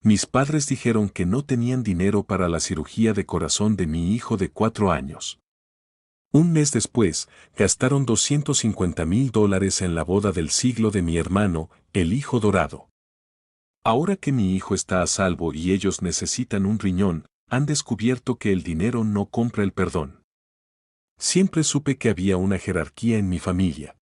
Mis padres dijeron que no tenían dinero para la cirugía de corazón de mi hijo de 4 años. Un mes después, gastaron $250,000 en la boda del siglo de mi hermano, el hijo dorado. Ahora que mi hijo está a salvo y ellos necesitan un riñón, han descubierto que el dinero no compra el perdón. Siempre supe que había una jerarquía en mi familia.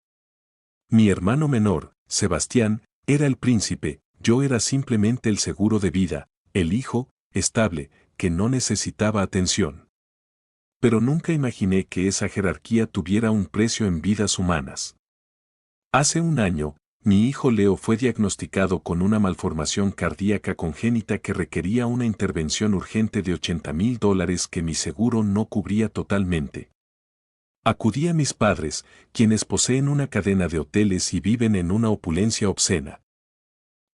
Mi hermano menor, Sebastián, era el príncipe, yo era simplemente el seguro de vida, el hijo, estable, que no necesitaba atención. Pero nunca imaginé que esa jerarquía tuviera un precio en vidas humanas. Hace un año, mi hijo Leo fue diagnosticado con una malformación cardíaca congénita que requería una intervención urgente de $80,000 que mi seguro no cubría totalmente. Acudí a mis padres, quienes poseen una cadena de hoteles y viven en una opulencia obscena.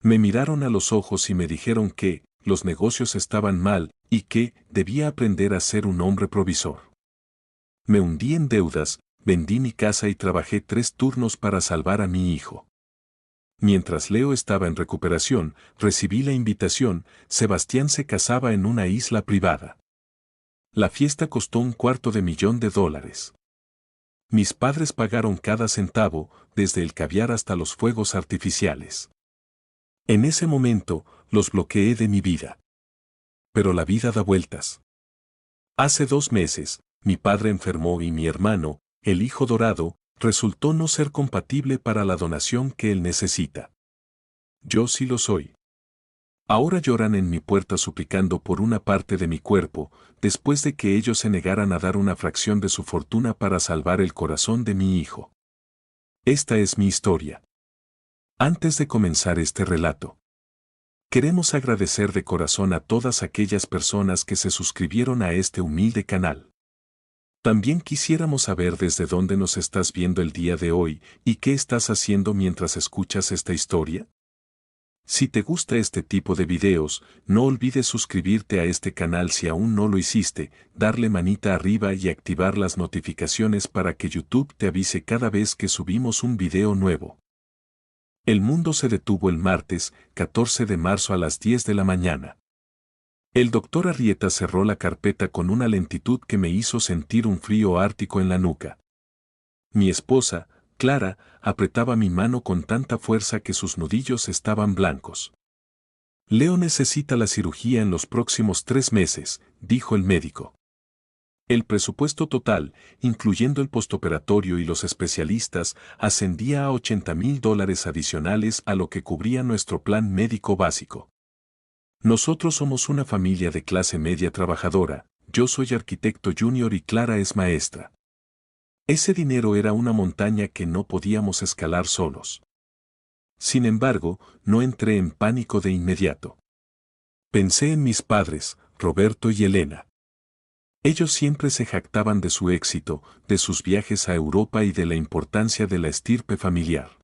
Me miraron a los ojos y me dijeron que los negocios estaban mal y que debía aprender a ser un hombre provisor. Me hundí en deudas, vendí mi casa y trabajé 3 turnos para salvar a mi hijo. Mientras Leo estaba en recuperación, recibí la invitación, Sebastián se casaba en una isla privada. La fiesta costó $250,000. Mis padres pagaron cada centavo, desde el caviar hasta los fuegos artificiales. En ese momento, los bloqueé de mi vida. Pero la vida da vueltas. Hace 2 meses, mi padre enfermó y mi hermano, el hijo dorado, resultó no ser compatible para la donación que él necesita. Yo sí lo soy. Ahora lloran en mi puerta suplicando por una parte de mi cuerpo, después de que ellos se negaran a dar una fracción de su fortuna para salvar el corazón de mi hijo. Esta es mi historia. Antes de comenzar este relato, queremos agradecer de corazón a todas aquellas personas que se suscribieron a este humilde canal. También quisiéramos saber desde dónde nos estás viendo el día de hoy y qué estás haciendo mientras escuchas esta historia. Si te gusta este tipo de videos, no olvides suscribirte a este canal si aún no lo hiciste, darle manita arriba y activar las notificaciones para que YouTube te avise cada vez que subimos un video nuevo. El mundo se detuvo el martes, 14 de marzo a las 10 de la mañana. El doctor Arrieta cerró la carpeta con una lentitud que me hizo sentir un frío ártico en la nuca. Mi esposa, Clara, apretaba mi mano con tanta fuerza que sus nudillos estaban blancos. Leo necesita la cirugía en los próximos 3 meses, dijo el médico. El presupuesto total, incluyendo el postoperatorio y los especialistas, ascendía a $80,000 adicionales a lo que cubría nuestro plan médico básico. Nosotros somos una familia de clase media trabajadora, yo soy arquitecto junior y Clara es maestra. Ese dinero era una montaña que no podíamos escalar solos. Sin embargo, no entré en pánico de inmediato. Pensé en mis padres, Roberto y Elena. Ellos siempre se jactaban de su éxito, de sus viajes a Europa y de la importancia de la estirpe familiar.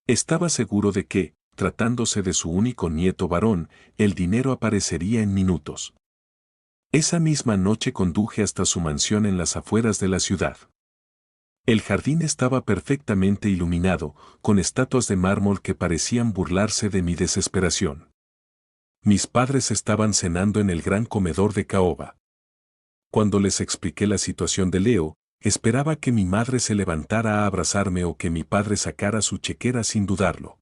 Estaba seguro de que, tratándose de su único nieto varón, el dinero aparecería en minutos. Esa misma noche conduje hasta su mansión en las afueras de la ciudad. El jardín estaba perfectamente iluminado, con estatuas de mármol que parecían burlarse de mi desesperación. Mis padres estaban cenando en el gran comedor de caoba. Cuando les expliqué la situación de Leo, esperaba que mi madre se levantara a abrazarme o que mi padre sacara su chequera sin dudarlo.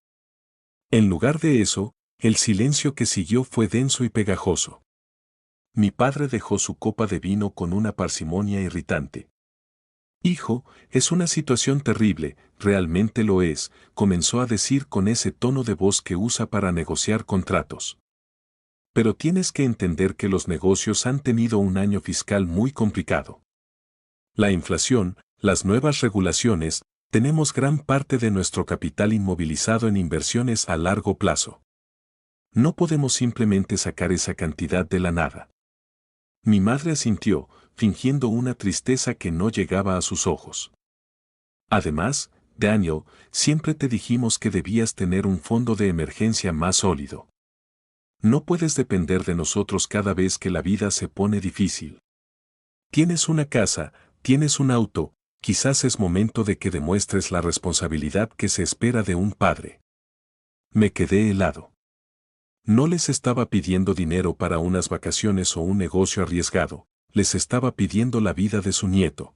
En lugar de eso, el silencio que siguió fue denso y pegajoso. Mi padre dejó su copa de vino con una parsimonia irritante. Hijo, es una situación terrible, realmente lo es, comenzó a decir con ese tono de voz que usa para negociar contratos. Pero tienes que entender que los negocios han tenido un año fiscal muy complicado. La inflación, las nuevas regulaciones, tenemos gran parte de nuestro capital inmovilizado en inversiones a largo plazo. No podemos simplemente sacar esa cantidad de la nada. Mi madre asintió, fingiendo una tristeza que no llegaba a sus ojos. Además, Daniel, siempre te dijimos que debías tener un fondo de emergencia más sólido. No puedes depender de nosotros cada vez que la vida se pone difícil. Tienes una casa, tienes un auto, quizás es momento de que demuestres la responsabilidad que se espera de un padre. Me quedé helado. No les estaba pidiendo dinero para unas vacaciones o un negocio arriesgado, les estaba pidiendo la vida de su nieto.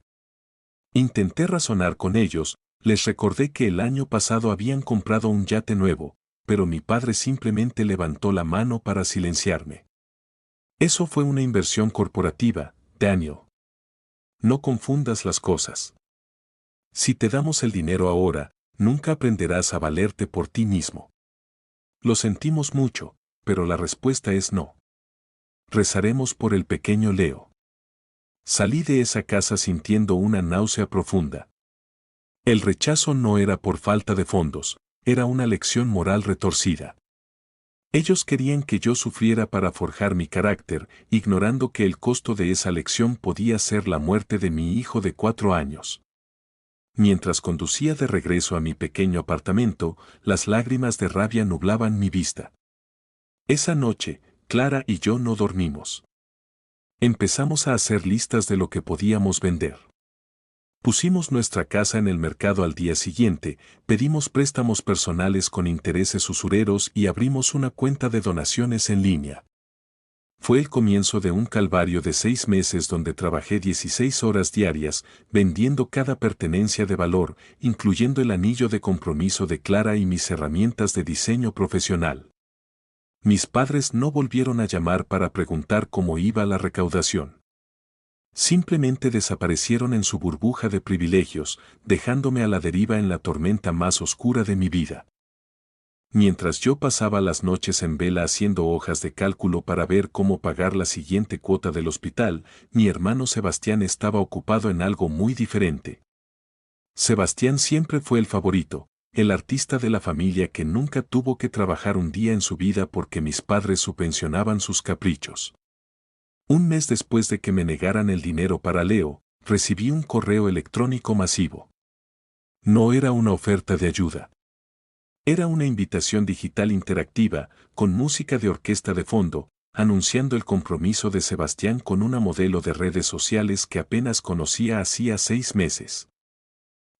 Intenté razonar con ellos, les recordé que el año pasado habían comprado un yate nuevo, pero mi padre simplemente levantó la mano para silenciarme. Eso fue una inversión corporativa, Daniel. No confundas las cosas. Si te damos el dinero ahora, nunca aprenderás a valerte por ti mismo. Lo sentimos mucho, pero la respuesta es no. Rezaremos por el pequeño Leo. Salí de esa casa sintiendo una náusea profunda. El rechazo no era por falta de fondos, era una lección moral retorcida. Ellos querían que yo sufriera para forjar mi carácter, ignorando que el costo de esa lección podía ser la muerte de mi hijo de 4 años. Mientras conducía de regreso a mi pequeño apartamento, las lágrimas de rabia nublaban mi vista. Esa noche, Clara y yo no dormimos. Empezamos a hacer listas de lo que podíamos vender. Pusimos nuestra casa en el mercado al día siguiente, pedimos préstamos personales con intereses usureros y abrimos una cuenta de donaciones en línea. Fue el comienzo de un calvario de 6 meses donde trabajé 16 horas diarias, vendiendo cada pertenencia de valor, incluyendo el anillo de compromiso de Clara y mis herramientas de diseño profesional. Mis padres no volvieron a llamar para preguntar cómo iba la recaudación. Simplemente desaparecieron en su burbuja de privilegios, dejándome a la deriva en la tormenta más oscura de mi vida. Mientras yo pasaba las noches en vela haciendo hojas de cálculo para ver cómo pagar la siguiente cuota del hospital, mi hermano Sebastián estaba ocupado en algo muy diferente. Sebastián siempre fue el favorito, el artista de la familia que nunca tuvo que trabajar un día en su vida porque mis padres subvencionaban sus caprichos. Un mes después de que me negaran el dinero para Leo, recibí un correo electrónico masivo. No era una oferta de ayuda. Era una invitación digital interactiva, con música de orquesta de fondo, anunciando el compromiso de Sebastián con una modelo de redes sociales que apenas conocía hacía 6 meses.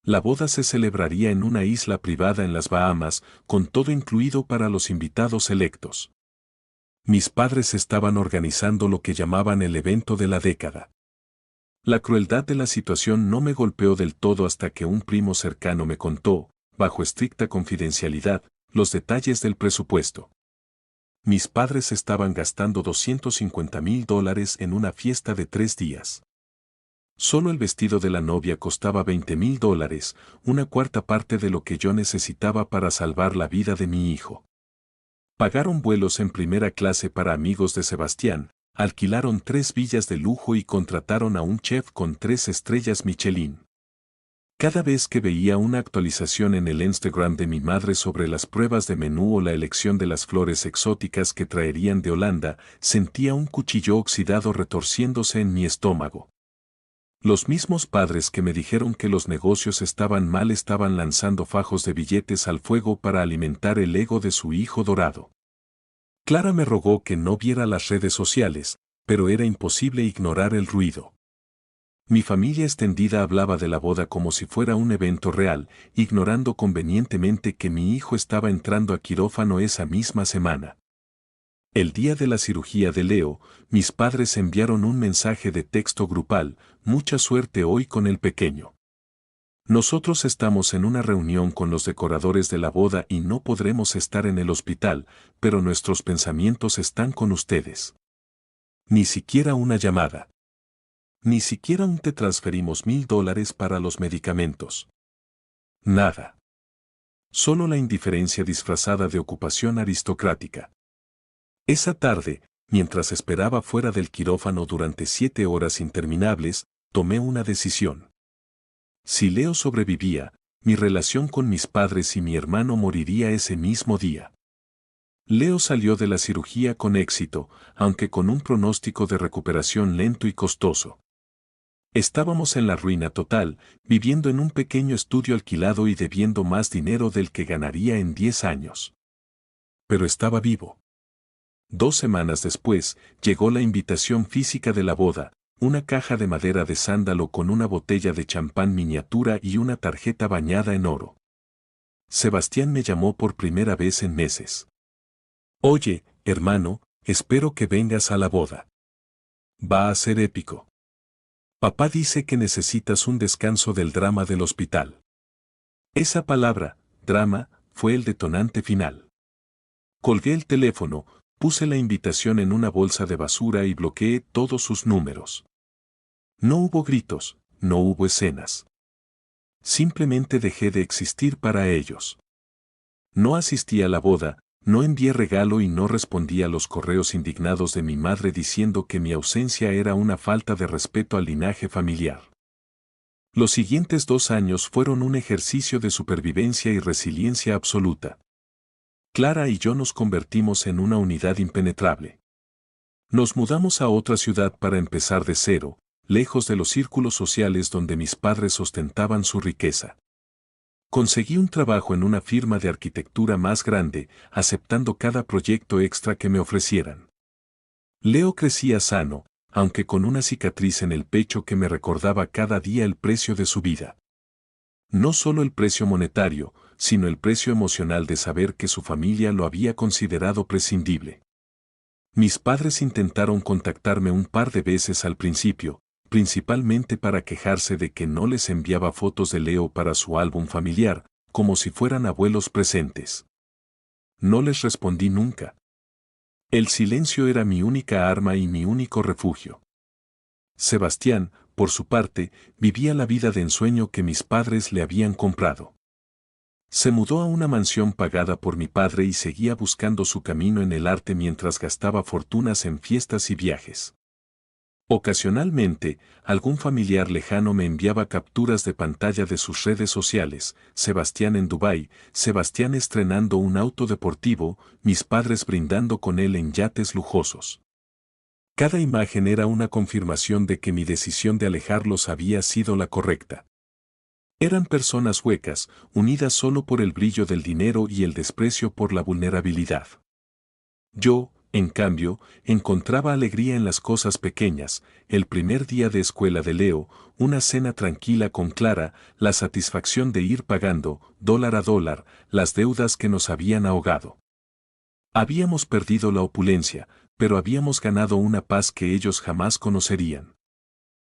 La boda se celebraría en una isla privada en las Bahamas, con todo incluido para los invitados electos. Mis padres estaban organizando lo que llamaban el evento de la década. La crueldad de la situación no me golpeó del todo hasta que un primo cercano me contó, bajo estricta confidencialidad, los detalles del presupuesto. Mis padres estaban gastando $250,000 en una fiesta de 3 días. Solo el vestido de la novia costaba $20,000, una cuarta parte de lo que yo necesitaba para salvar la vida de mi hijo. Pagaron vuelos en primera clase para amigos de Sebastián, alquilaron 3 villas de lujo y contrataron a un chef con 3 estrellas Michelin. Cada vez que veía una actualización en el Instagram de mi madre sobre las pruebas de menú o la elección de las flores exóticas que traerían de Holanda, sentía un cuchillo oxidado retorciéndose en mi estómago. Los mismos padres que me dijeron que los negocios estaban mal estaban lanzando fajos de billetes al fuego para alimentar el ego de su hijo dorado. Clara me rogó que no viera las redes sociales, pero era imposible ignorar el ruido. Mi familia extendida hablaba de la boda como si fuera un evento real, ignorando convenientemente que mi hijo estaba entrando a quirófano esa misma semana. El día de la cirugía de Leo, mis padres enviaron un mensaje de texto grupal: mucha suerte hoy con el pequeño. Nosotros estamos en una reunión con los decoradores de la boda y no podremos estar en el hospital, pero nuestros pensamientos están con ustedes. Ni siquiera una llamada. Ni siquiera un te transferimos $1,000 para los medicamentos. Nada. Solo la indiferencia disfrazada de ocupación aristocrática. Esa tarde, mientras esperaba fuera del quirófano durante 7 horas interminables, tomé una decisión. Si Leo sobrevivía, mi relación con mis padres y mi hermano moriría ese mismo día. Leo salió de la cirugía con éxito, aunque con un pronóstico de recuperación lento y costoso. Estábamos en la ruina total, viviendo en un pequeño estudio alquilado y debiendo más dinero del que ganaría en 10 años. Pero estaba vivo. 2 semanas después, llegó la invitación física de la boda, una caja de madera de sándalo con una botella de champán miniatura y una tarjeta bañada en oro. Sebastián me llamó por primera vez en meses. Oye, hermano, espero que vengas a la boda. Va a ser épico. Papá dice que necesitas un descanso del drama del hospital. Esa palabra, drama, fue el detonante final. Colgué el teléfono, puse la invitación en una bolsa de basura y bloqueé todos sus números. No hubo gritos, no hubo escenas. Simplemente dejé de existir para ellos. No asistí a la boda, no envié regalo y no respondí a los correos indignados de mi madre diciendo que mi ausencia era una falta de respeto al linaje familiar. Los siguientes 2 años fueron un ejercicio de supervivencia y resiliencia absoluta. Clara y yo nos convertimos en una unidad impenetrable. Nos mudamos a otra ciudad para empezar de cero, lejos de los círculos sociales donde mis padres ostentaban su riqueza. Conseguí un trabajo en una firma de arquitectura más grande, aceptando cada proyecto extra que me ofrecieran. Leo crecía sano, aunque con una cicatriz en el pecho que me recordaba cada día el precio de su vida. No solo el precio monetario, sino el precio emocional de saber que su familia lo había considerado prescindible. Mis padres intentaron contactarme un par de veces al principio, principalmente para quejarse de que no les enviaba fotos de Leo para su álbum familiar, como si fueran abuelos presentes. No les respondí nunca. El silencio era mi única arma y mi único refugio. Sebastián, por su parte, vivía la vida de ensueño que mis padres le habían comprado. Se mudó a una mansión pagada por mi padre y seguía buscando su camino en el arte mientras gastaba fortunas en fiestas y viajes. Ocasionalmente, algún familiar lejano me enviaba capturas de pantalla de sus redes sociales, Sebastián en Dubái, Sebastián estrenando un auto deportivo, mis padres brindando con él en yates lujosos. Cada imagen era una confirmación de que mi decisión de alejarlos había sido la correcta. Eran personas huecas, unidas solo por el brillo del dinero y el desprecio por la vulnerabilidad. Yo, en cambio, encontraba alegría en las cosas pequeñas, el primer día de escuela de Leo, una cena tranquila con Clara, la satisfacción de ir pagando, dólar a dólar, las deudas que nos habían ahogado. Habíamos perdido la opulencia, pero habíamos ganado una paz que ellos jamás conocerían.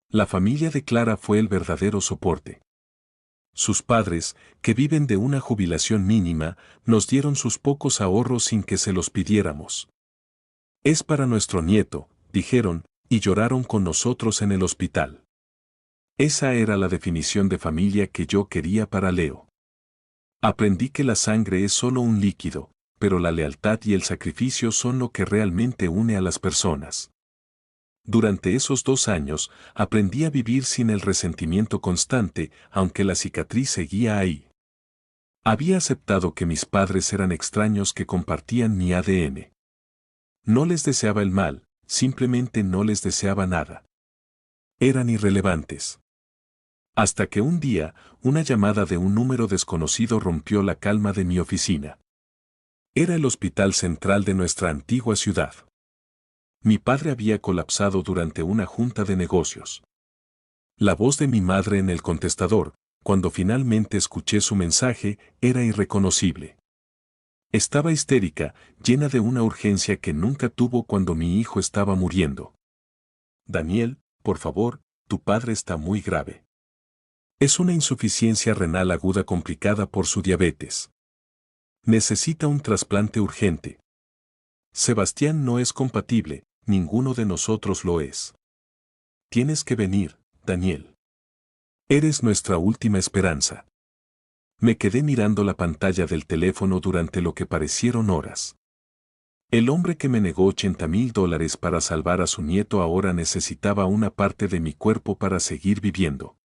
La familia de Clara fue el verdadero soporte. Sus padres, que viven de una jubilación mínima, nos dieron sus pocos ahorros sin que se los pidiéramos. Es para nuestro nieto, dijeron, y lloraron con nosotros en el hospital. Esa era la definición de familia que yo quería para Leo. Aprendí que la sangre es solo un líquido, pero la lealtad y el sacrificio son lo que realmente une a las personas. Durante esos 2 años, aprendí a vivir sin el resentimiento constante, aunque la cicatriz seguía ahí. Había aceptado que mis padres eran extraños que compartían mi ADN. No les deseaba el mal, simplemente no les deseaba nada. Eran irrelevantes. Hasta que un día, una llamada de un número desconocido rompió la calma de mi oficina. Era el hospital central de nuestra antigua ciudad. Mi padre había colapsado durante una junta de negocios. La voz de mi madre en el contestador, cuando finalmente escuché su mensaje, era irreconocible. Estaba histérica, llena de una urgencia que nunca tuvo cuando mi hijo estaba muriendo. Daniel, por favor, tu padre está muy grave. Es una insuficiencia renal aguda complicada por su diabetes. Necesita un trasplante urgente. Sebastián no es compatible, ninguno de nosotros lo es. Tienes que venir, Daniel. Eres nuestra última esperanza. Me quedé mirando la pantalla del teléfono durante lo que parecieron horas. El hombre que me negó $80,000 para salvar a su nieto ahora necesitaba una parte de mi cuerpo para seguir viviendo.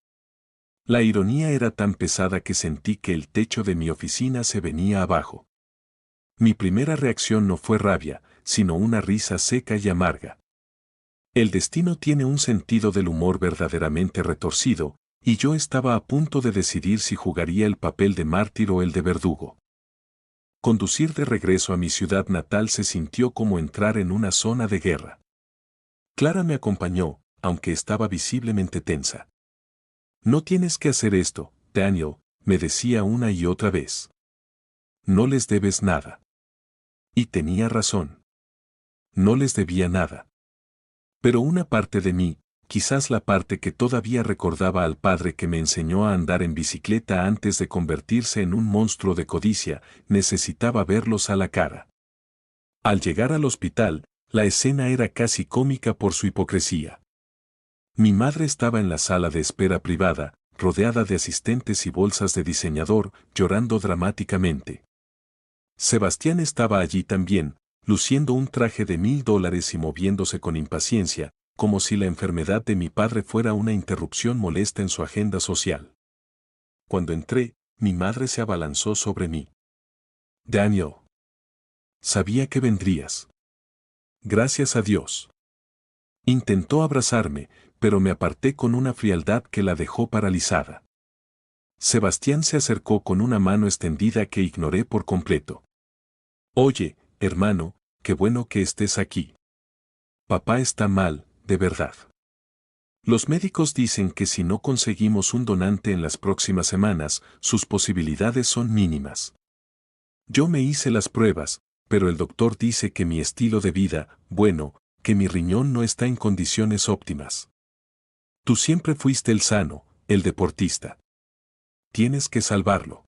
La ironía era tan pesada que sentí que el techo de mi oficina se venía abajo. Mi primera reacción no fue rabia, sino una risa seca y amarga. El destino tiene un sentido del humor verdaderamente retorcido, y yo estaba a punto de decidir si jugaría el papel de mártir o el de verdugo. Conducir de regreso a mi ciudad natal se sintió como entrar en una zona de guerra. Clara me acompañó, aunque estaba visiblemente tensa. No tienes que hacer esto, Daniel, me decía una y otra vez. No les debes nada. Y tenía razón. No les debía nada. Pero una parte de mí, quizás la parte que todavía recordaba al padre que me enseñó a andar en bicicleta antes de convertirse en un monstruo de codicia, necesitaba verlos a la cara. Al llegar al hospital, la escena era casi cómica por su hipocresía. Mi madre estaba en la sala de espera privada, rodeada de asistentes y bolsas de diseñador, llorando dramáticamente. Sebastián estaba allí también, luciendo un traje de $1000 y moviéndose con impaciencia, como si la enfermedad de mi padre fuera una interrupción molesta en su agenda social. Cuando entré, mi madre se abalanzó sobre mí. Daniel. Sabía que vendrías. Gracias a Dios. Intentó abrazarme, pero me aparté con una frialdad que la dejó paralizada. Sebastián se acercó con una mano extendida que ignoré por completo. Oye, hermano, qué bueno que estés aquí. Papá está mal, de verdad. Los médicos dicen que si no conseguimos un donante en las próximas semanas, sus posibilidades son mínimas. Yo me hice las pruebas, pero el doctor dice que mi estilo de vida, bueno, que mi riñón no está en condiciones óptimas. Tú siempre fuiste el sano, el deportista. Tienes que salvarlo.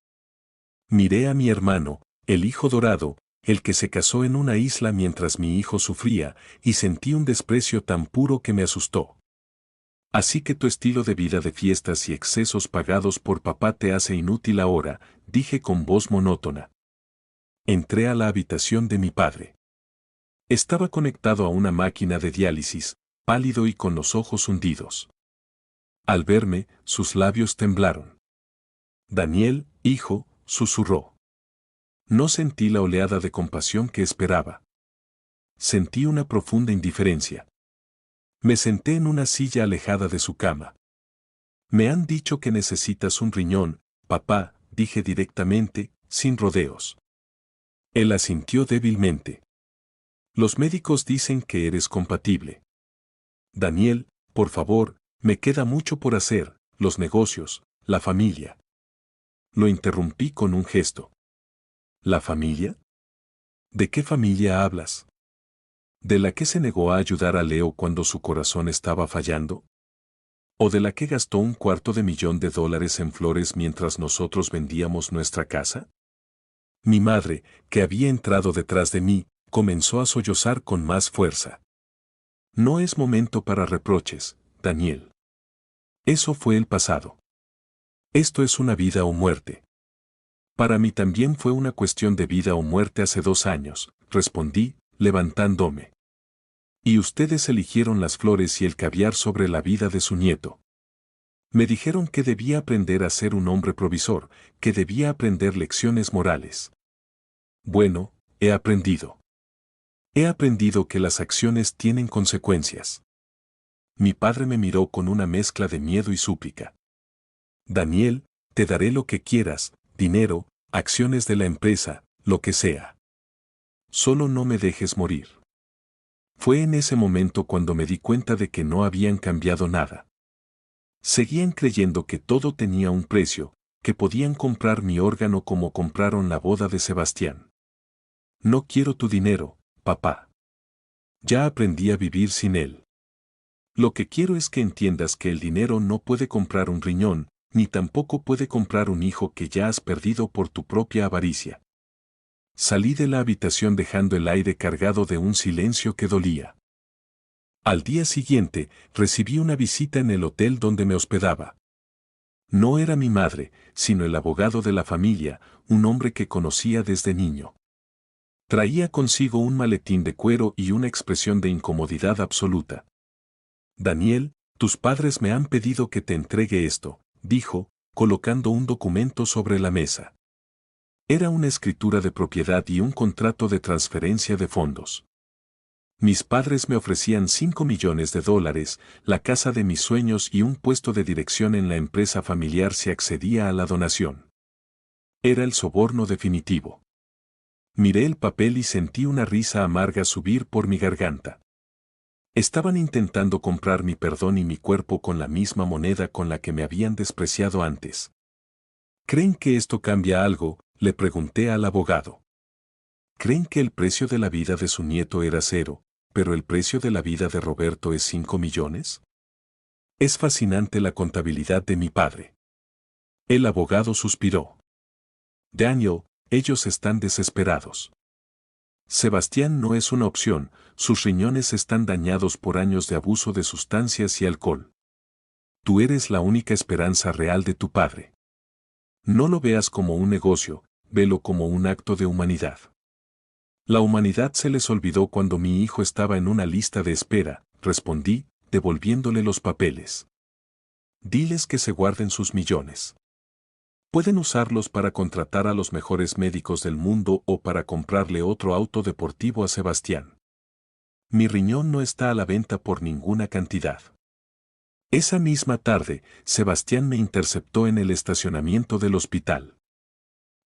Miré a mi hermano, el hijo dorado, el que se casó en una isla mientras mi hijo sufría, y sentí un desprecio tan puro que me asustó. Así que tu estilo de vida de fiestas y excesos pagados por papá te hace inútil ahora, dije con voz monótona. Entré a la habitación de mi padre. Estaba conectado a una máquina de diálisis, pálido y con los ojos hundidos. Al verme, sus labios temblaron. Daniel, hijo, susurró. No sentí la oleada de compasión que esperaba. Sentí una profunda indiferencia. Me senté en una silla alejada de su cama. Me han dicho que necesitas un riñón, papá, dije directamente, sin rodeos. Él asintió débilmente. Los médicos dicen que eres compatible. Daniel, por favor, me queda mucho por hacer, los negocios, la familia. Lo interrumpí con un gesto. ¿La familia? ¿De qué familia hablas? ¿De la que se negó a ayudar a Leo cuando su corazón estaba fallando? ¿O de la que gastó $250,000 en flores mientras nosotros vendíamos nuestra casa? Mi madre, que había entrado detrás de mí, comenzó a sollozar con más fuerza. No es momento para reproches, Daniel. Eso fue el pasado. Esto es una vida o muerte. Para mí también fue una cuestión de vida o muerte hace 2 años, respondí, levantándome. Y ustedes eligieron las flores y el caviar sobre la vida de su nieto. Me dijeron que debía aprender a ser un hombre provisor, que debía aprender lecciones morales. Bueno, he aprendido. He aprendido que las acciones tienen consecuencias. Mi padre me miró con una mezcla de miedo y súplica. Daniel, te daré lo que quieras, dinero, acciones de la empresa, lo que sea. Solo no me dejes morir. Fue en ese momento cuando me di cuenta de que no habían cambiado nada. Seguían creyendo que todo tenía un precio, que podían comprar mi órgano como compraron la boda de Sebastián. No quiero tu dinero, papá. Ya aprendí a vivir sin él. Lo que quiero es que entiendas que el dinero no puede comprar un riñón, ni tampoco puede comprar un hijo que ya has perdido por tu propia avaricia. Salí de la habitación dejando el aire cargado de un silencio que dolía. Al día siguiente, recibí una visita en el hotel donde me hospedaba. No era mi madre, sino el abogado de la familia, un hombre que conocía desde niño. Traía consigo un maletín de cuero y una expresión de incomodidad absoluta. Daniel, tus padres me han pedido que te entregue esto, dijo, colocando un documento sobre la mesa. Era una escritura de propiedad y un contrato de transferencia de fondos. Mis padres me ofrecían $5 millones, la casa de mis sueños y un puesto de dirección en la empresa familiar si accedía a la donación. Era el soborno definitivo. Miré el papel y sentí una risa amarga subir por mi garganta. Estaban intentando comprar mi perdón y mi cuerpo con la misma moneda con la que me habían despreciado antes. ¿Creen que esto cambia algo?, le pregunté al abogado. Creen que el precio de la vida de su nieto era 0, pero el precio de la vida de Roberto es 5 millones. Es fascinante la contabilidad de mi padre. El abogado suspiró. Daniel, ellos están desesperados. Sebastián no es una opción, sus riñones están dañados por años de abuso de sustancias y alcohol. Tú eres la única esperanza real de tu padre. No lo veas como un negocio, velo como un acto de humanidad. La humanidad se les olvidó cuando mi hijo estaba en una lista de espera, respondí, devolviéndole los papeles. Diles que se guarden sus millones. Pueden usarlos para contratar a los mejores médicos del mundo o para comprarle otro auto deportivo a Sebastián. Mi riñón no está a la venta por ninguna cantidad. Esa misma tarde, Sebastián me interceptó en el estacionamiento del hospital.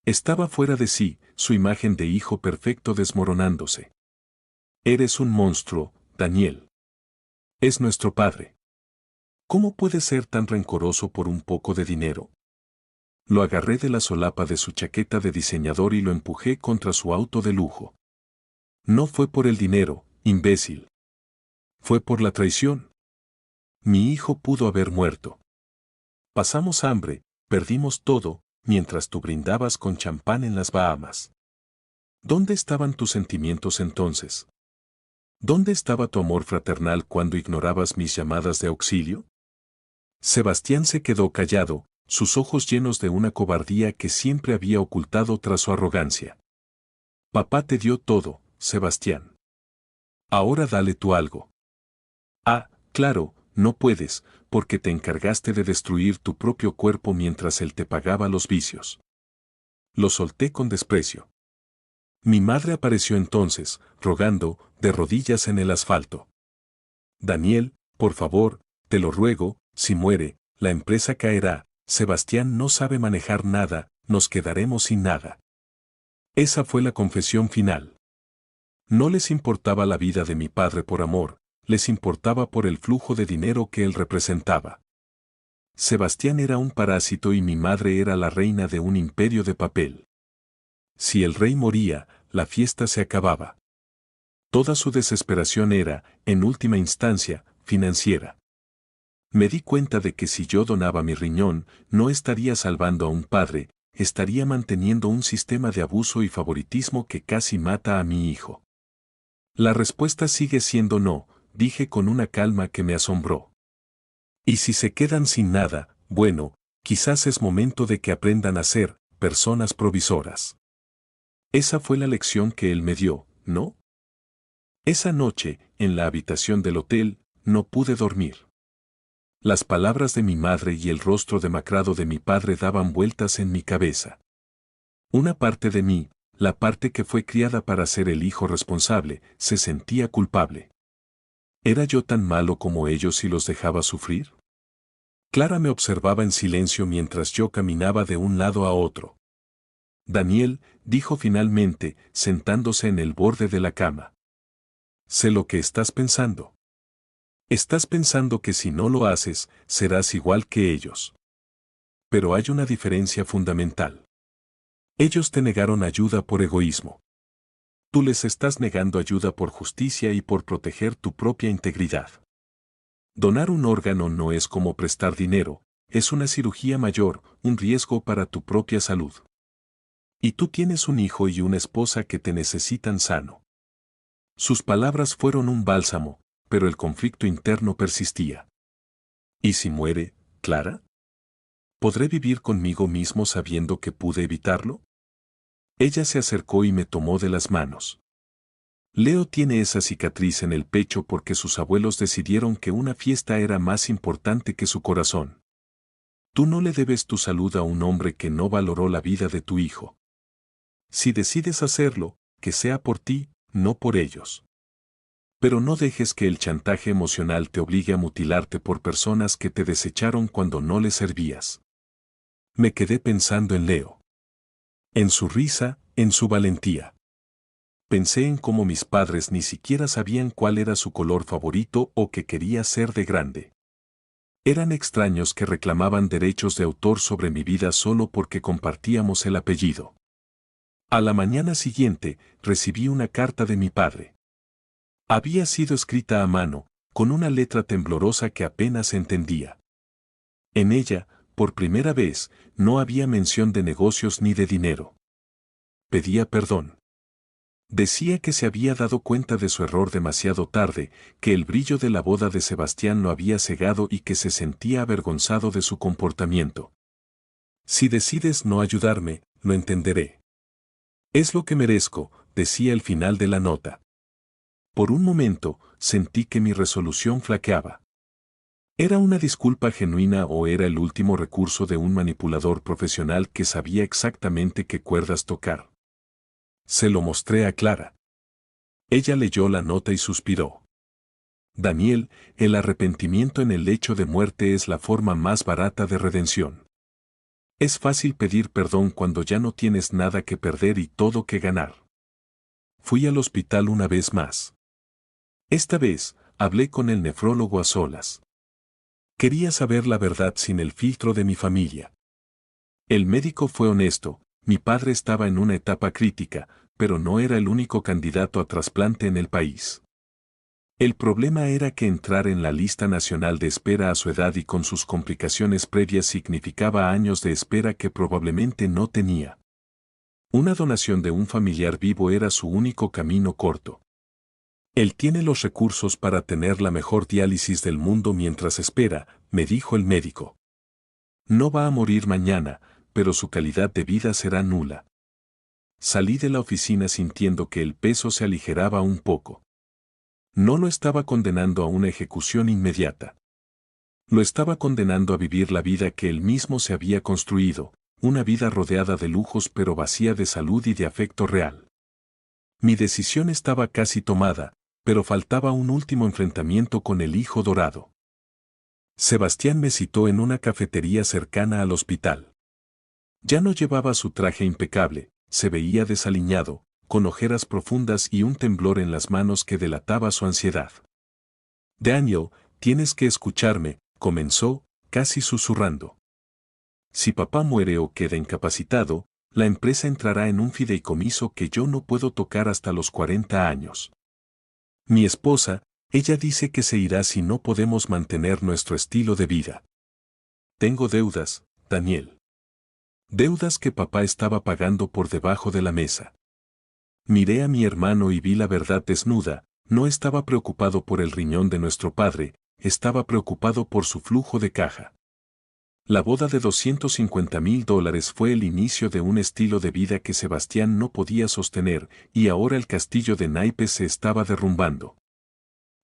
Estaba fuera de sí, su imagen de hijo perfecto desmoronándose. Eres un monstruo, Daniel. Es nuestro padre. ¿Cómo puedes ser tan rencoroso por un poco de dinero? Lo agarré de la solapa de su chaqueta de diseñador y lo empujé contra su auto de lujo. No fue por el dinero, imbécil. Fue por la traición. Mi hijo pudo haber muerto. Pasamos hambre, perdimos todo, mientras tú brindabas con champán en las Bahamas. ¿Dónde estaban tus sentimientos entonces? ¿Dónde estaba tu amor fraternal cuando ignorabas mis llamadas de auxilio? Sebastián se quedó callado, sus ojos llenos de una cobardía que siempre había ocultado tras su arrogancia. Papá te dio todo, Sebastián. Ahora dale tú algo. Ah, claro, no puedes, porque te encargaste de destruir tu propio cuerpo mientras él te pagaba los vicios. Lo solté con desprecio. Mi madre apareció entonces, rogando, de rodillas en el asfalto. Daniel, por favor, te lo ruego, si muere, la empresa caerá, Sebastián no sabe manejar nada, nos quedaremos sin nada. Esa fue la confesión final. No les importaba la vida de mi padre por amor, les importaba por el flujo de dinero que él representaba. Sebastián era un parásito y mi madre era la reina de un imperio de papel. Si el rey moría, la fiesta se acababa. Toda su desesperación era, en última instancia, financiera. Me di cuenta de que si yo donaba mi riñón, no estaría salvando a un padre, estaría manteniendo un sistema de abuso y favoritismo que casi mata a mi hijo. La respuesta sigue siendo no, dije con una calma que me asombró. Y si se quedan sin nada, bueno, quizás es momento de que aprendan a ser personas provisoras. Esa fue la lección que él me dio, ¿no? Esa noche, en la habitación del hotel, no pude dormir. Las palabras de mi madre y el rostro demacrado de mi padre daban vueltas en mi cabeza. Una parte de mí, la parte que fue criada para ser el hijo responsable, se sentía culpable. ¿Era yo tan malo como ellos y los dejaba sufrir? Clara me observaba en silencio mientras yo caminaba de un lado a otro. Daniel, dijo finalmente, sentándose en el borde de la cama. Sé lo que estás pensando. Estás pensando que si no lo haces, serás igual que ellos. Pero hay una diferencia fundamental. Ellos te negaron ayuda por egoísmo. Tú les estás negando ayuda por justicia y por proteger tu propia integridad. Donar un órgano no es como prestar dinero, es una cirugía mayor, un riesgo para tu propia salud. Y tú tienes un hijo y una esposa que te necesitan sano. Sus palabras fueron un bálsamo, pero el conflicto interno persistía. ¿Y si muere, Clara? ¿Podré vivir conmigo mismo sabiendo que pude evitarlo? Ella se acercó y me tomó de las manos. Leo tiene esa cicatriz en el pecho porque sus abuelos decidieron que una fiesta era más importante que su corazón. Tú no le debes tu salud a un hombre que no valoró la vida de tu hijo. Si decides hacerlo, que sea por ti, no por ellos. Pero no dejes que el chantaje emocional te obligue a mutilarte por personas que te desecharon cuando no les servías. Me quedé pensando en Leo. En su risa, en su valentía. Pensé en cómo mis padres ni siquiera sabían cuál era su color favorito o qué quería ser de grande. Eran extraños que reclamaban derechos de autor sobre mi vida solo porque compartíamos el apellido. A la mañana siguiente, recibí una carta de mi padre. Había sido escrita a mano, con una letra temblorosa que apenas entendía. En ella, por primera vez, no había mención de negocios ni de dinero. Pedía perdón. Decía que se había dado cuenta de su error demasiado tarde, que el brillo de la boda de Sebastián lo había cegado y que se sentía avergonzado de su comportamiento. Si decides no ayudarme, lo entenderé. Es lo que merezco, decía el final de la nota. Por un momento, sentí que mi resolución flaqueaba. ¿Era una disculpa genuina o era el último recurso de un manipulador profesional que sabía exactamente qué cuerdas tocar? Se lo mostré a Clara. Ella leyó la nota y suspiró. Daniel, el arrepentimiento en el lecho de muerte es la forma más barata de redención. Es fácil pedir perdón cuando ya no tienes nada que perder y todo que ganar. Fui al hospital una vez más. Esta vez, hablé con el nefrólogo a solas. Quería saber la verdad sin el filtro de mi familia. El médico fue honesto, mi padre estaba en una etapa crítica, pero no era el único candidato a trasplante en el país. El problema era que entrar en la lista nacional de espera a su edad y con sus complicaciones previas significaba años de espera que probablemente no tenía. Una donación de un familiar vivo era su único camino corto. Él tiene los recursos para tener la mejor diálisis del mundo mientras espera, me dijo el médico. No va a morir mañana, pero su calidad de vida será nula. Salí de la oficina sintiendo que el peso se aligeraba un poco. No lo estaba condenando a una ejecución inmediata. Lo estaba condenando a vivir la vida que él mismo se había construido, una vida rodeada de lujos pero vacía de salud y de afecto real. Mi decisión estaba casi tomada, pero faltaba un último enfrentamiento con el hijo dorado. Sebastián me citó en una cafetería cercana al hospital. Ya no llevaba su traje impecable, se veía desaliñado, con ojeras profundas y un temblor en las manos que delataba su ansiedad. Daniel, tienes que escucharme, comenzó, casi susurrando. Si papá muere o queda incapacitado, la empresa entrará en un fideicomiso que yo no puedo tocar hasta los 40 años. Mi esposa, ella dice que se irá si no podemos mantener nuestro estilo de vida. Tengo deudas, Daniel. Deudas que papá estaba pagando por debajo de la mesa. Miré a mi hermano y vi la verdad desnuda, no estaba preocupado por el riñón de nuestro padre, estaba preocupado por su flujo de caja. La boda de $250,000 fue el inicio de un estilo de vida que Sebastián no podía sostener, y ahora el castillo de naipes se estaba derrumbando.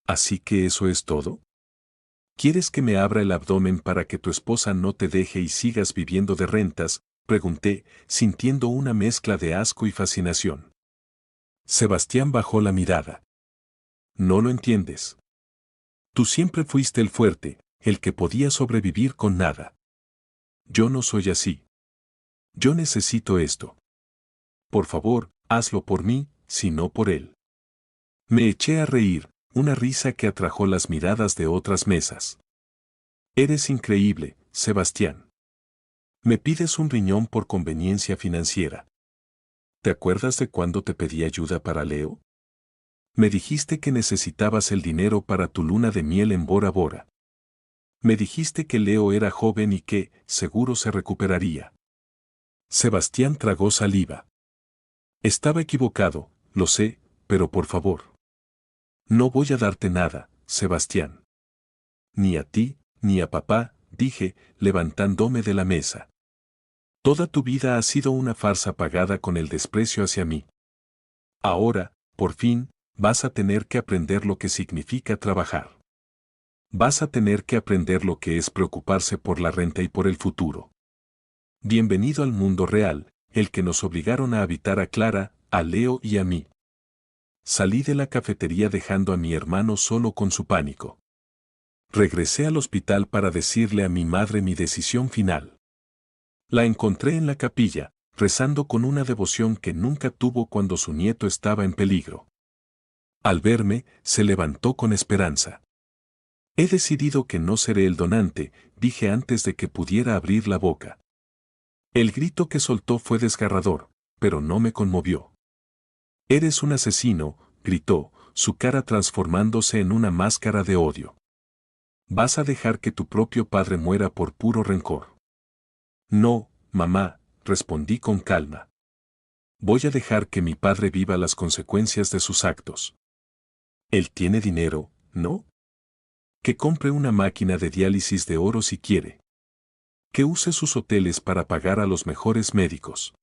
¿Así que eso es todo? ¿Quieres que me abra el abdomen para que tu esposa no te deje y sigas viviendo de rentas?, pregunté, sintiendo una mezcla de asco y fascinación. Sebastián bajó la mirada. No lo entiendes. Tú siempre fuiste el fuerte, el que podía sobrevivir con nada. Yo no soy así. Yo necesito esto. Por favor, hazlo por mí, si no por él. Me eché a reír, una risa que atrajo las miradas de otras mesas. Eres increíble, Sebastián. Me pides un riñón por conveniencia financiera. ¿Te acuerdas de cuando te pedí ayuda para Leo? Me dijiste que necesitabas el dinero para tu luna de miel en Bora Bora. Me dijiste que Leo era joven y que, seguro se recuperaría. Sebastián tragó saliva. Estaba equivocado, lo sé, pero por favor. No voy a darte nada, Sebastián. Ni a ti, ni a papá, dije, levantándome de la mesa. Toda tu vida ha sido una farsa pagada con el desprecio hacia mí. Ahora, por fin, vas a tener que aprender lo que significa trabajar. Vas a tener que aprender lo que es preocuparse por la renta y por el futuro. Bienvenido al mundo real, el que nos obligaron a habitar a Clara, a Leo y a mí. Salí de la cafetería dejando a mi hermano solo con su pánico. Regresé al hospital para decirle a mi madre mi decisión final. La encontré en la capilla, rezando con una devoción que nunca tuvo cuando su nieto estaba en peligro. Al verme, se levantó con esperanza. He decidido que no seré el donante, dije antes de que pudiera abrir la boca. El grito que soltó fue desgarrador, pero no me conmovió. «Eres un asesino», gritó, su cara transformándose en una máscara de odio. «¿Vas a dejar que tu propio padre muera por puro rencor?» «No, mamá», respondí con calma. «Voy a dejar que mi padre viva las consecuencias de sus actos. Él tiene dinero, ¿no? Que compre una máquina de diálisis de oro si quiere. Que use sus hoteles para pagar a los mejores médicos.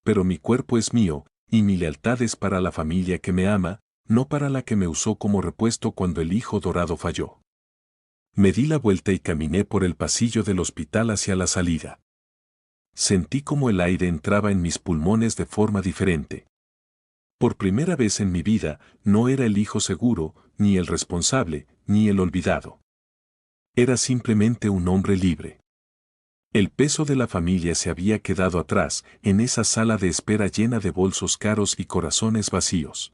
Pero mi cuerpo es mío, y mi lealtad es para la familia que me ama, no para la que me usó como repuesto cuando el hijo dorado falló». Me di la vuelta y caminé por el pasillo del hospital hacia la salida. Sentí como el aire entraba en mis pulmones de forma diferente. Por primera vez en mi vida, no era el hijo seguro, ni el responsable, ni el olvidado. Era simplemente un hombre libre. El peso de la familia se había quedado atrás, en esa sala de espera llena de bolsos caros y corazones vacíos.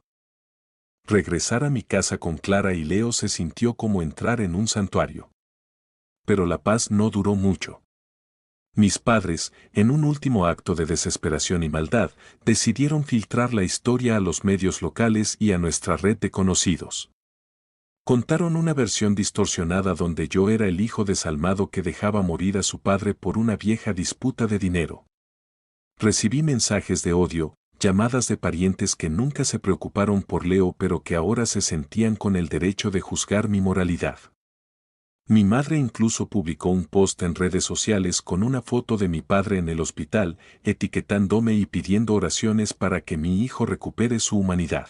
Regresar a mi casa con Clara y Leo se sintió como entrar en un santuario. Pero la paz no duró mucho. Mis padres, en un último acto de desesperación y maldad, decidieron filtrar la historia a los medios locales y a nuestra red de conocidos. Contaron una versión distorsionada donde yo era el hijo desalmado que dejaba morir a su padre por una vieja disputa de dinero. Recibí mensajes de odio, llamadas de parientes que nunca se preocuparon por Leo pero que ahora se sentían con el derecho de juzgar mi moralidad. Mi madre incluso publicó un post en redes sociales con una foto de mi padre en el hospital, etiquetándome y pidiendo oraciones para que mi hijo recupere su humanidad.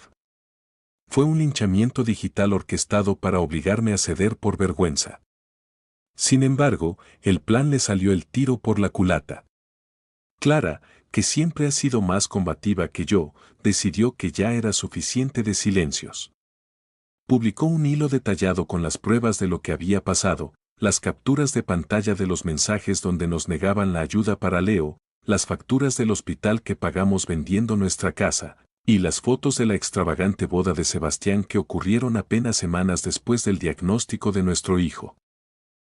Fue un linchamiento digital orquestado para obligarme a ceder por vergüenza. Sin embargo, el plan le salió el tiro por la culata. Clara, que siempre ha sido más combativa que yo, decidió que ya era suficiente de silencios. Publicó un hilo detallado con las pruebas de lo que había pasado, las capturas de pantalla de los mensajes donde nos negaban la ayuda para Leo, las facturas del hospital que pagamos vendiendo nuestra casa, y las fotos de la extravagante boda de Sebastián que ocurrieron apenas semanas después del diagnóstico de nuestro hijo.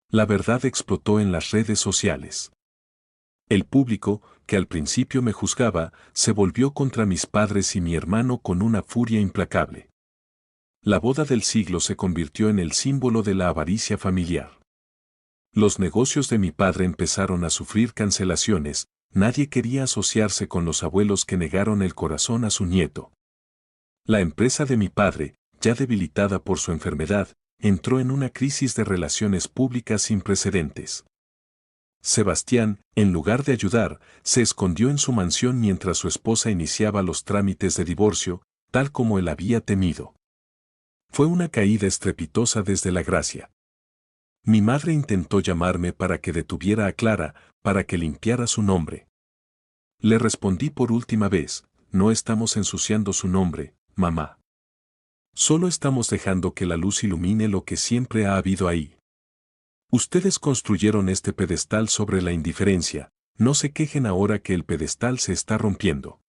La verdad explotó en las redes sociales. El público, que al principio me juzgaba, se volvió contra mis padres y mi hermano con una furia implacable. La boda del siglo se convirtió en el símbolo de la avaricia familiar. Los negocios de mi padre empezaron a sufrir cancelaciones, nadie quería asociarse con los abuelos que negaron el corazón a su nieto. La empresa de mi padre, ya debilitada por su enfermedad, entró en una crisis de relaciones públicas sin precedentes. Sebastián, en lugar de ayudar, se escondió en su mansión mientras su esposa iniciaba los trámites de divorcio, tal como él había temido. Fue una caída estrepitosa desde la gracia. Mi madre intentó llamarme para que detuviera a Clara, para que limpiara su nombre. Le respondí por última vez: no estamos ensuciando su nombre, mamá. Solo estamos dejando que la luz ilumine lo que siempre ha habido ahí. Ustedes construyeron este pedestal sobre la indiferencia, no se quejen ahora que el pedestal se está rompiendo.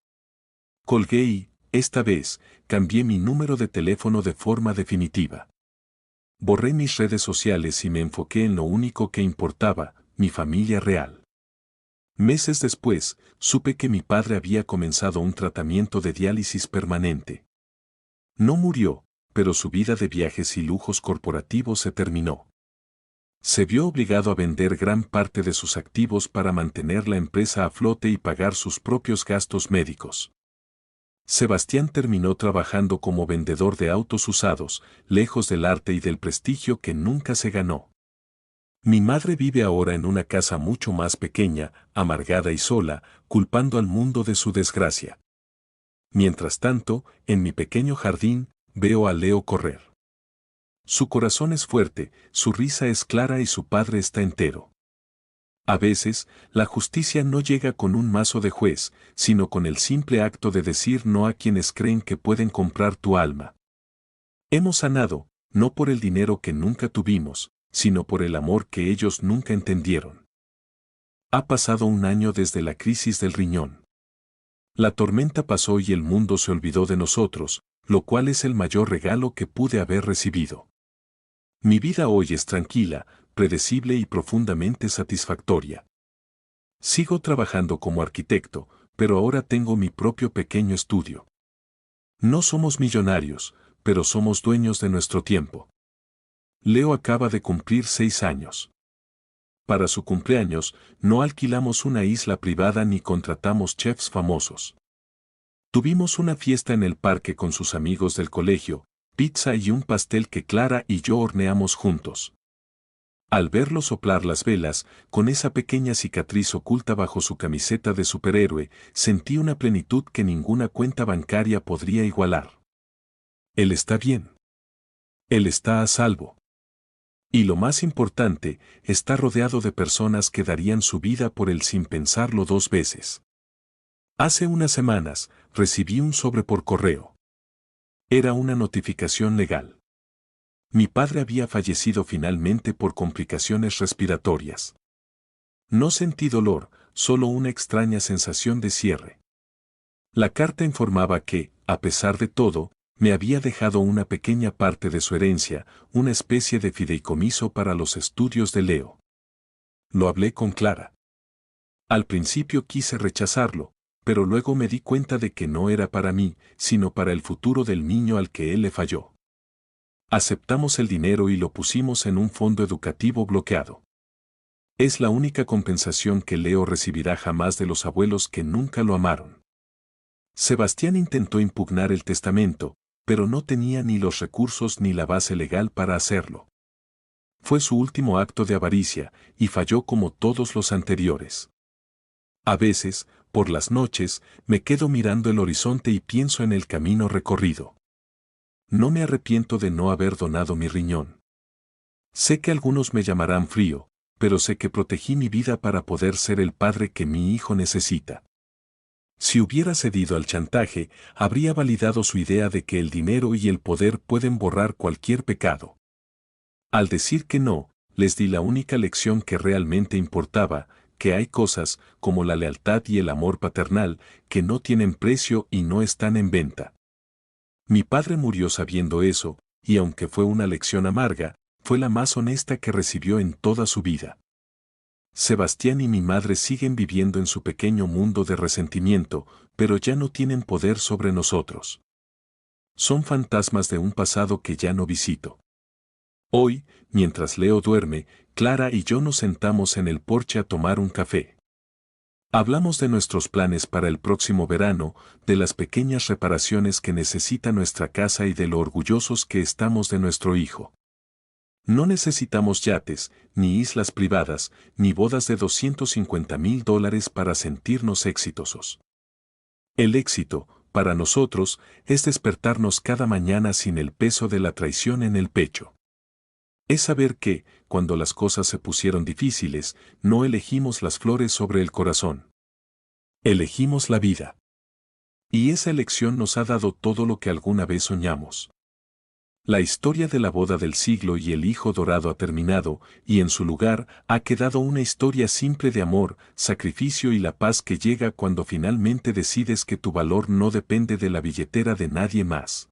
Colgué y, esta vez, cambié mi número de teléfono de forma definitiva. Borré mis redes sociales y me enfoqué en lo único que importaba, mi familia real. Meses después, supe que mi padre había comenzado un tratamiento de diálisis permanente. No murió, pero su vida de viajes y lujos corporativos se terminó. Se vio obligado a vender gran parte de sus activos para mantener la empresa a flote y pagar sus propios gastos médicos. Sebastián terminó trabajando como vendedor de autos usados, lejos del arte y del prestigio que nunca se ganó. Mi madre vive ahora en una casa mucho más pequeña, amargada y sola, culpando al mundo de su desgracia. Mientras tanto, en mi pequeño jardín, veo a Leo correr. Su corazón es fuerte, su risa es clara y su padre está entero. A veces, la justicia no llega con un mazo de juez, sino con el simple acto de decir no a quienes creen que pueden comprar tu alma. Hemos sanado, no por el dinero que nunca tuvimos, sino por el amor que ellos nunca entendieron. Ha pasado un año desde la crisis del riñón. La tormenta pasó y el mundo se olvidó de nosotros, lo cual es el mayor regalo que pude haber recibido. Mi vida hoy es tranquila, predecible y profundamente satisfactoria. Sigo trabajando como arquitecto, pero ahora tengo mi propio pequeño estudio. No somos millonarios, pero somos dueños de nuestro tiempo. Leo acaba de cumplir 6 años. Para su cumpleaños, no alquilamos una isla privada ni contratamos chefs famosos. Tuvimos una fiesta en el parque con sus amigos del colegio, pizza y un pastel que Clara y yo horneamos juntos. Al verlo soplar las velas, con esa pequeña cicatriz oculta bajo su camiseta de superhéroe, sentí una plenitud que ninguna cuenta bancaria podría igualar. Él está bien. Él está a salvo. Y lo más importante, está rodeado de personas que darían su vida por él sin pensarlo 2 veces. Hace unas semanas, recibí un sobre por correo. Era una notificación legal. Mi padre había fallecido finalmente por complicaciones respiratorias. No sentí dolor, solo una extraña sensación de cierre. La carta informaba que, a pesar de todo, me había dejado una pequeña parte de su herencia, una especie de fideicomiso para los estudios de Leo. Lo hablé con Clara. Al principio quise rechazarlo, pero luego me di cuenta de que no era para mí, sino para el futuro del niño al que él le falló. Aceptamos el dinero y lo pusimos en un fondo educativo bloqueado. Es la única compensación que Leo recibirá jamás de los abuelos que nunca lo amaron. Sebastián intentó impugnar el testamento, pero no tenía ni los recursos ni la base legal para hacerlo. Fue su último acto de avaricia, y falló como todos los anteriores. A veces, por las noches, me quedo mirando el horizonte y pienso en el camino recorrido. No me arrepiento de no haber donado mi riñón. Sé que algunos me llamarán frío, pero sé que protegí mi vida para poder ser el padre que mi hijo necesita. Si hubiera cedido al chantaje, habría validado su idea de que el dinero y el poder pueden borrar cualquier pecado. Al decir que no, les di la única lección que realmente importaba, que hay cosas, como la lealtad y el amor paternal, que no tienen precio y no están en venta. Mi padre murió sabiendo eso, y aunque fue una lección amarga, fue la más honesta que recibió en toda su vida. Sebastián y mi madre siguen viviendo en su pequeño mundo de resentimiento, pero ya no tienen poder sobre nosotros. Son fantasmas de un pasado que ya no visito. Hoy, mientras Leo duerme, Clara y yo nos sentamos en el porche a tomar un café. Hablamos de nuestros planes para el próximo verano, de las pequeñas reparaciones que necesita nuestra casa y de lo orgullosos que estamos de nuestro hijo. No necesitamos yates, ni islas privadas, ni bodas de $250,000 para sentirnos exitosos. El éxito, para nosotros, es despertarnos cada mañana sin el peso de la traición en el pecho. Es saber que, cuando las cosas se pusieron difíciles, no elegimos las flores sobre el corazón. Elegimos la vida. Y esa elección nos ha dado todo lo que alguna vez soñamos. La historia de la boda del siglo y el hijo dorado ha terminado, y en su lugar ha quedado una historia simple de amor, sacrificio y la paz que llega cuando finalmente decides que tu valor no depende de la billetera de nadie más.